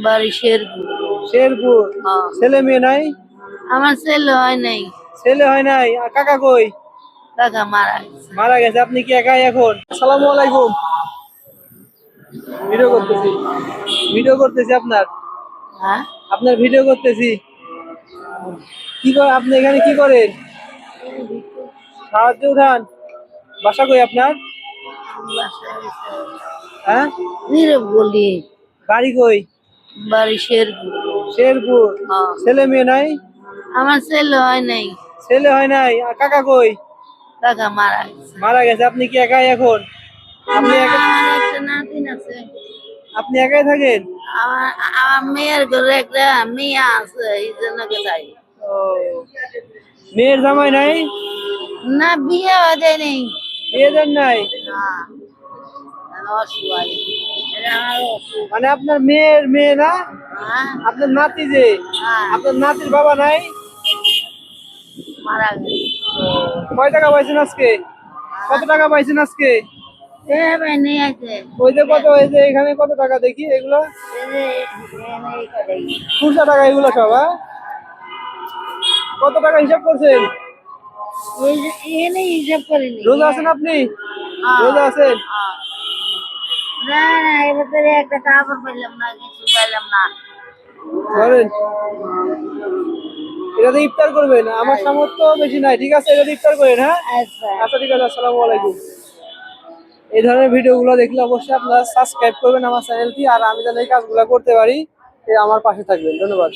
বাড়ি শেরপুর। শেরপুর। হ্যাঁ। ছেলে মেয়ে নাই? আমার ছেলে হয় নাই। ছেলে হয় নাই। আর কাকা কই? কাকা মারা গেছে। মারা গেছে। আপনি কি একাই এখন? আসসালামু আলাইকুম। ভিডিও করতেছি, ভিডিও করতেছি আপনার। হ্যাঁ, আপনার ভিডিও করতেছি। কি করে আপনি এখানে কি করেন? সাহায্য উঠান। বাসা কই আপনার? হ্যাঁ, নীরব গলি। বাড়ি কই? বাড়ি শেরপুর। শেরপুর। হ্যাঁ। ছেলে মেয়ে নাই? আমার ছেলে হয় নাই। ছেলে হয় নাই। আর কাকা কই? কাকা মারা গেছে। মারা গেছে। আপনি কি একাই এখন? আপনি না, একা? আমার একটা নাতিন আছে। আপনি একাই থাকেন? আমার আমার মেয়ের ঘরে একটা মেয়ে আছে, এই জন্য চাই। ও, মেয়ের জামাই নাই? না, বিয়ে হয়ে যায় নেই। বিয়ে দেন নাই? না, অসুয়াই। এটা আমার অসুখ। মানে আপনার মেয়ের মেয়ে না? হ্যাঁ, আপনার নাতি যে, হ্যাঁ, আপনার নাতির বাবা নাই? মারা গেছে। কয় টাকা পাইছেন আজকে? কত টাকা পাইছেন আজকে? এ ভাই নিয়ে আছে। ওই যে কত, ওই যে এখানে কত টাকা দেখি এগুলো? খুচরা টাকা এগুলো সব? হ্যাঁ, কত টাকা হিসাব করছেন? এনে হিসাব করিনি। রোজা আছেন আপনি? হ্যাঁ, রোজা আছেন? হ্যাঁ। না না, এবার একটা কাপড় পাইলাম না, কিছু পাইলাম না। ধরেন, এটাতে ইফতার করবেন। আমার সামর্থ্য বেশি নাই, ঠিক আছে? এটাতে ইফতার করেন। হ্যাঁ, আচ্ছা। আচ্ছা, ঠিক আছে। আসসালামু আলাইকুম। এই ধরনের ভিডিওগুলো দেখলে অবশ্যই আপনারা সাবস্ক্রাইব করবেন আমার চ্যানেলটি, আর আমি যেন এই কাজগুলো করতে পারি আমার পাশে থাকবেন। ধন্যবাদ।